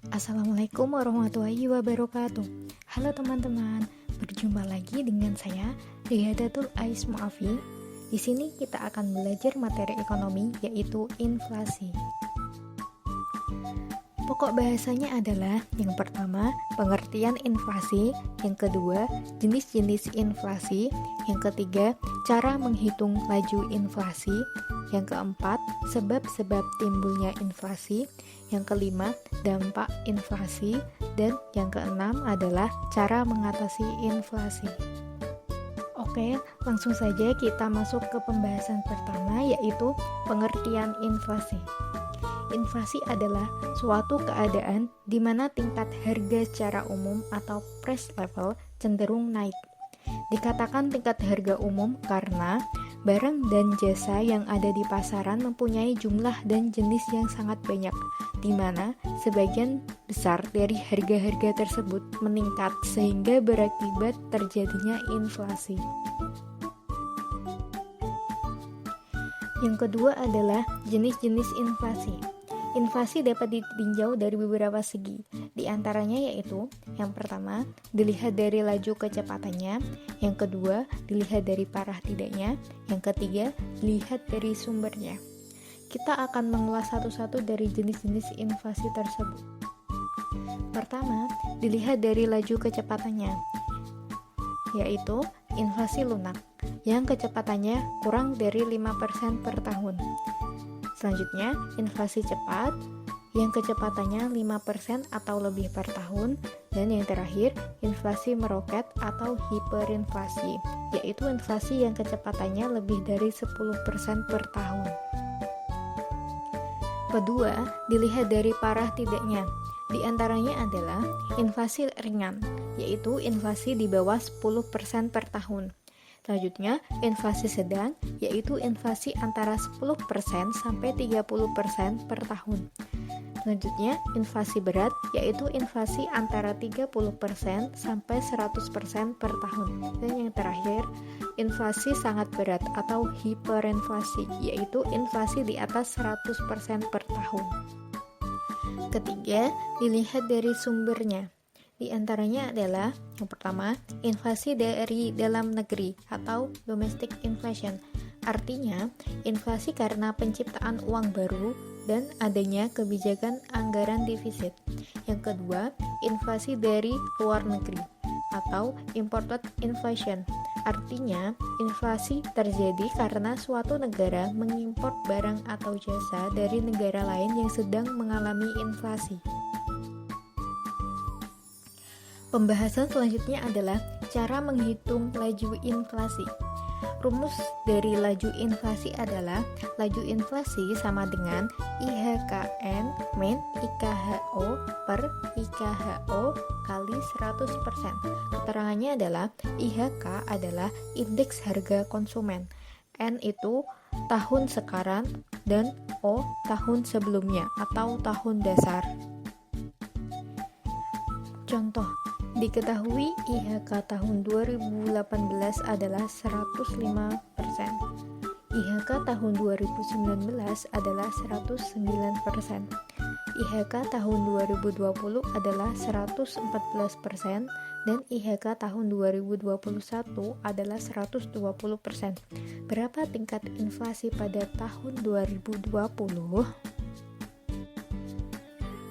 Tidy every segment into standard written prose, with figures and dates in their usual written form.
Assalamualaikum warahmatullahi wabarakatuh. Halo teman-teman, berjumpa lagi dengan saya Riyadatul Ais Muafi. Di sini kita akan belajar materi ekonomi yaitu inflasi. Pokok bahasanya adalah yang pertama, pengertian inflasi, yang kedua, jenis-jenis inflasi, yang ketiga, cara menghitung laju inflasi, yang keempat, sebab-sebab timbulnya inflasi, yang kelima, dampak inflasi, dan yang keenam adalah cara mengatasi inflasi. Oke, langsung saja kita masuk ke pembahasan pertama yaitu pengertian inflasi. Inflasi adalah suatu keadaan di mana tingkat harga secara umum atau price level cenderung naik. Dikatakan tingkat harga umum karena barang dan jasa yang ada di pasaran mempunyai jumlah dan jenis yang sangat banyak, di mana sebagian besar dari harga-harga tersebut meningkat sehingga berakibat terjadinya inflasi. Yang kedua adalah jenis-jenis inflasi. Inflasi dapat ditinjau dari beberapa segi, di antaranya yaitu yang pertama, dilihat dari laju kecepatannya, yang kedua, dilihat dari parah tidaknya, yang ketiga, dilihat dari sumbernya. Kita akan mengulas satu-satu dari jenis-jenis inflasi tersebut. Pertama, dilihat dari laju kecepatannya, yaitu inflasi lunak, yang kecepatannya kurang dari 5% per tahun. Selanjutnya, inflasi cepat yang kecepatannya 5% atau lebih per tahun, dan yang terakhir, inflasi meroket atau hiperinflasi, yaitu inflasi yang kecepatannya lebih dari 10% per tahun. Kedua, dilihat dari parah tidaknya. Di antaranya adalah inflasi ringan, yaitu inflasi di bawah 10% per tahun. Selanjutnya, inflasi sedang, yaitu inflasi antara 10% sampai 30% per tahun. Selanjutnya, inflasi berat, yaitu inflasi antara 30% sampai 100% per tahun. Dan yang terakhir, inflasi sangat berat atau hiperinflasi, yaitu inflasi di atas 100% per tahun. Ketiga, dilihat dari sumbernya. Di antaranya adalah yang pertama, inflasi dari dalam negeri atau domestic inflation. Artinya, inflasi karena penciptaan uang baru dan adanya kebijakan anggaran defisit. Yang kedua, inflasi dari luar negeri atau imported inflation. Artinya, inflasi terjadi karena suatu negara mengimpor barang atau jasa dari negara lain yang sedang mengalami inflasi. Pembahasan selanjutnya adalah cara menghitung laju inflasi. Rumus dari laju inflasi adalah laju inflasi sama dengan IHKN min IKHO per IKHO kali 100%. Keterangannya adalah IHK adalah indeks harga konsumen, N itu tahun sekarang, dan O tahun sebelumnya atau tahun dasar. Contoh, diketahui IHK tahun 2018 adalah 105%. IHK tahun 2019 adalah 109%. IHK tahun 2020 adalah 114% dan IHK tahun 2021 adalah 120%. Berapa tingkat inflasi pada tahun 2020?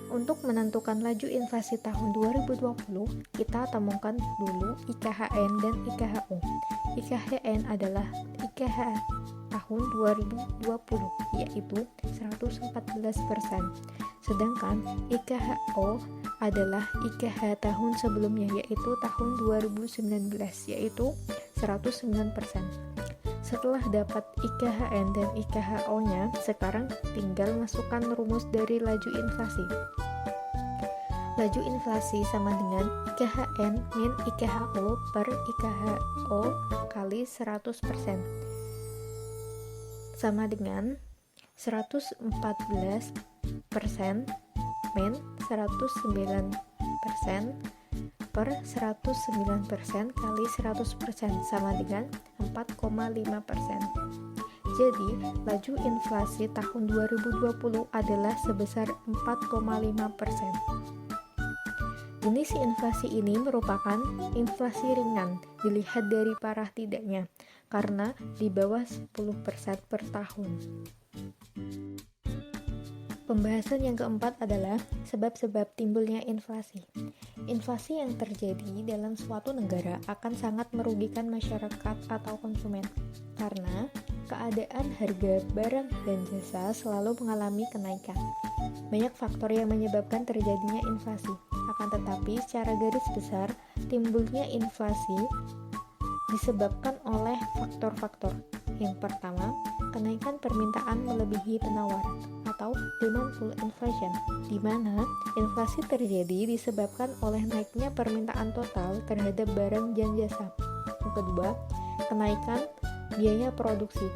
Untuk menentukan laju inflasi tahun 2020, kita temukan dulu IKHN dan IKHO. IKHN adalah IKH tahun 2020, yaitu 114%. Sedangkan IKHO adalah IKH tahun sebelumnya, yaitu tahun 2019, yaitu 109%. Setelah dapat IKHN dan IKHO-nya, sekarang tinggal masukkan rumus dari laju inflasi. Laju inflasi sama dengan IKHN min IKHO per IKHO kali 100%. Sama dengan 114% min 109% per 109% kali 100% sama dengan 4,5%. Jadi, laju inflasi tahun 2020 adalah sebesar 4,5%. Jenis inflasi ini merupakan inflasi ringan dilihat dari parah tidaknya, karena di bawah 10% per tahun. Pembahasan yang keempat adalah sebab-sebab timbulnya inflasi. Inflasi yang terjadi dalam suatu negara akan sangat merugikan masyarakat atau konsumen, karena keadaan harga barang dan jasa selalu mengalami kenaikan. Banyak faktor yang menyebabkan terjadinya inflasi. Akan tetapi, secara garis besar, timbulnya inflasi disebabkan oleh faktor-faktor. Yang pertama, kenaikan permintaan melebihi penawaran atau demand pull inflation, di mana inflasi terjadi disebabkan oleh naiknya permintaan total terhadap barang dan jasa. Yang kedua, kenaikan biaya produksi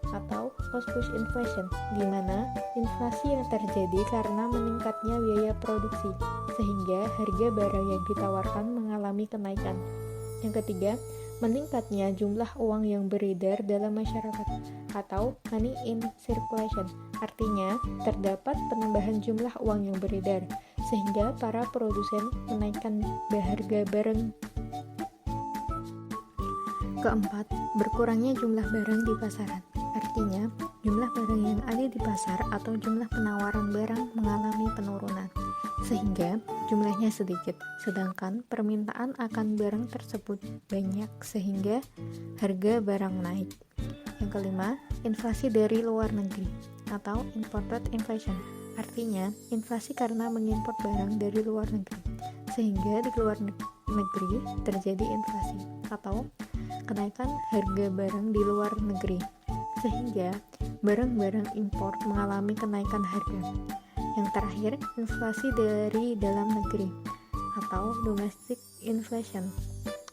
atau cost push inflation, di mana inflasi yang terjadi karena meningkatnya biaya produksi, sehingga harga barang yang ditawarkan mengalami kenaikan. Yang ketiga, meningkatnya jumlah uang yang beredar dalam masyarakat atau money in circulation, artinya terdapat penambahan jumlah uang yang beredar, sehingga para produsen menaikkan harga barang. Keempat, berkurangnya jumlah barang di pasaran. Artinya, jumlah barang yang ada di pasar atau jumlah penawaran barang mengalami penurunan, sehingga jumlahnya sedikit, sedangkan permintaan akan barang tersebut banyak sehingga harga barang naik. Yang kelima, inflasi dari luar negeri atau imported inflation. Artinya, inflasi karena mengimpor barang dari luar negeri, sehingga di luar negeri terjadi inflasi atau kenaikan harga barang di luar negeri, sehingga barang-barang impor mengalami kenaikan harga. Yang terakhir, inflasi dari dalam negeri atau domestic inflation,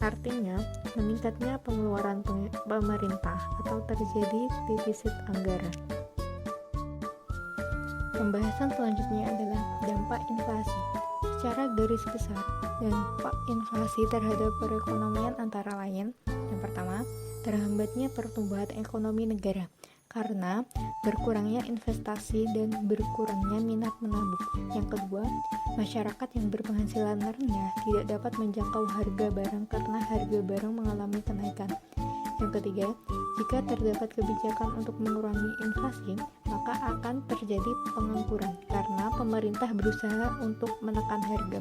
artinya meningkatnya pengeluaran pemerintah atau terjadi defisit anggaran. Pembahasan selanjutnya adalah dampak inflasi. Secara garis besar, dampak inflasi terhadap perekonomian antara lain: yang pertama, terhambatnya pertumbuhan ekonomi negara karena berkurangnya investasi dan berkurangnya minat menabung. Yang kedua, masyarakat yang berpenghasilan rendah tidak dapat menjangkau harga barang karena harga barang mengalami kenaikan. Yang ketiga, jika terdapat kebijakan untuk mengurangi inflasi, maka akan terjadi pengangguran karena pemerintah berusaha untuk menekan harga.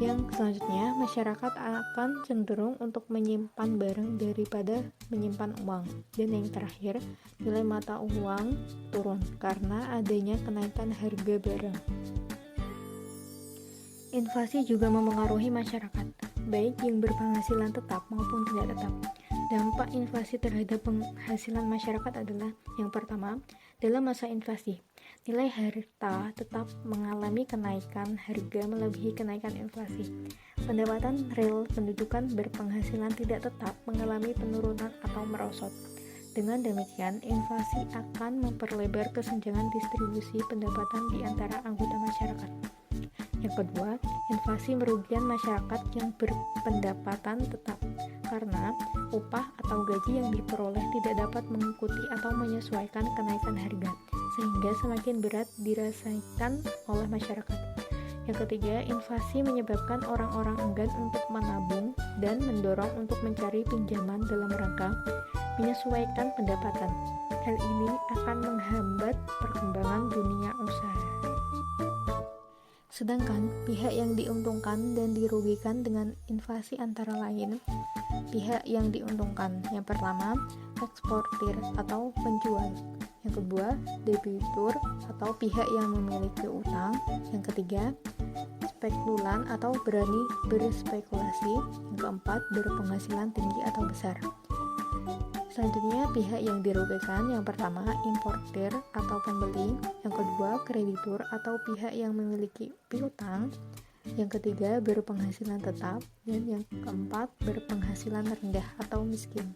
Yang selanjutnya, masyarakat akan cenderung untuk menyimpan barang daripada menyimpan uang. Dan yang terakhir, nilai mata uang turun karena adanya kenaikan harga barang. Inflasi juga memengaruhi masyarakat, baik yang berpenghasilan tetap maupun tidak tetap. Dampak inflasi terhadap penghasilan masyarakat adalah: yang pertama, dalam masa inflasi, nilai harta tetap mengalami kenaikan harga melebihi kenaikan inflasi. Pendapatan real pendudukan berpenghasilan tidak tetap mengalami penurunan atau merosot. Dengan demikian, inflasi akan memperlebar kesenjangan distribusi pendapatan di antara anggota masyarakat. Yang kedua, inflasi merugikan masyarakat yang berpendapatan tetap karena upah atau gaji yang diperoleh tidak dapat mengikuti atau menyesuaikan kenaikan harga, sehingga semakin berat dirasakan oleh masyarakat. Yang ketiga, inflasi menyebabkan orang-orang enggan untuk menabung dan mendorong untuk mencari pinjaman dalam rangka menyesuaikan pendapatan. Hal ini akan menghambat perkembangan dunia usaha. Sedangkan pihak yang diuntungkan dan dirugikan dengan inflasi antara lain: pihak yang diuntungkan, yang pertama, eksportir atau penjual; yang kedua, debitur atau pihak yang memiliki utang; yang ketiga, spekulan atau berani berspekulasi; yang keempat, berpenghasilan tinggi atau besar. Selanjutnya, pihak yang dirugikan, yang pertama, importir atau pembeli; yang kedua, kreditur atau pihak yang memiliki piutang; yang ketiga, berpenghasilan tetap; dan yang keempat, berpenghasilan rendah atau miskin.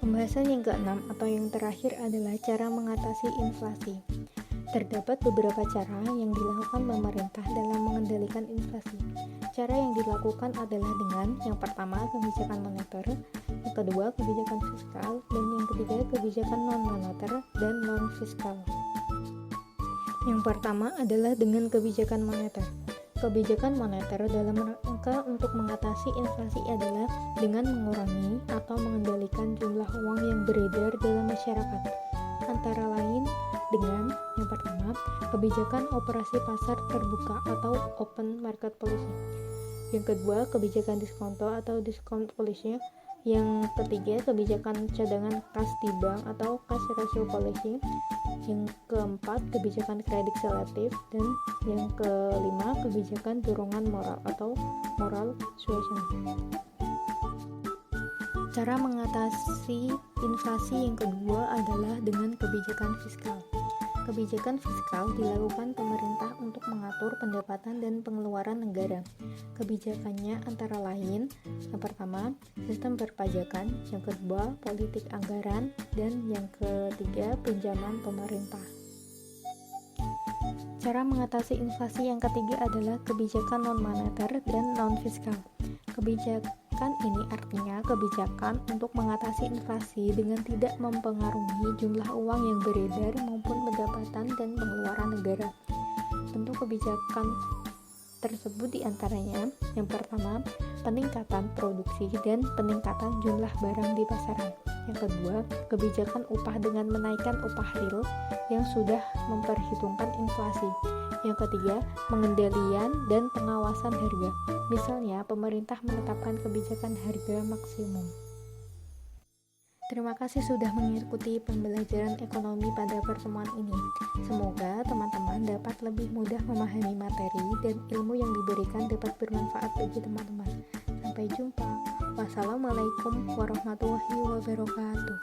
Pembahasan yang keenam atau yang terakhir adalah cara mengatasi inflasi. Terdapat beberapa cara yang dilakukan pemerintah dalam mengendalikan inflasi. Cara yang dilakukan adalah dengan: yang pertama, kebijakan moneter; yang kedua kebijakan fiskal, dan yang ketiga kebijakan non-moneter dan non-fiskal. Yang pertama adalah dengan kebijakan moneter. Kebijakan moneter dalam rangka untuk mengatasi inflasi adalah dengan mengurangi atau mengendalikan jumlah uang yang beredar dalam masyarakat. Antara lain dengan yang pertama, kebijakan operasi pasar terbuka atau open market policy. Yang kedua, kebijakan diskonto atau discount policy. Yang ketiga, kebijakan cadangan kas di bank atau cash ratio policy. Yang keempat, kebijakan kredit selektif. Dan yang kelima, kebijakan dorongan moral atau moral suasion. Cara mengatasi inflasi yang kedua adalah dengan kebijakan fiskal. Kebijakan fiskal dilakukan pemerintah untuk mengatur pendapatan dan pengeluaran negara. Kebijakannya antara lain, yang pertama, sistem perpajakan, yang kedua, politik anggaran, dan yang ketiga, pinjaman pemerintah. Cara mengatasi inflasi yang ketiga adalah kebijakan non-moneter dan non-fiskal. Kebijakan ini artinya kebijakan untuk mengatasi inflasi dengan tidak mempengaruhi jumlah uang yang beredar maupun pendapatan dan pengeluaran negara. Bentuk kebijakan tersebut diantaranya, yang pertama, peningkatan produksi dan peningkatan jumlah barang di pasaran. Yang kedua, kebijakan upah dengan menaikkan upah real yang sudah memperhitungkan inflasi. Yang ketiga, pengendalian dan pengawasan harga. Misalnya, pemerintah menetapkan kebijakan harga maksimum. Terima kasih sudah mengikuti pembelajaran ekonomi pada pertemuan ini. Semoga teman-teman dapat lebih mudah memahami materi dan ilmu yang diberikan dapat bermanfaat bagi teman-teman. Sampai jumpa. Wassalamualaikum warahmatullahi wabarakatuh.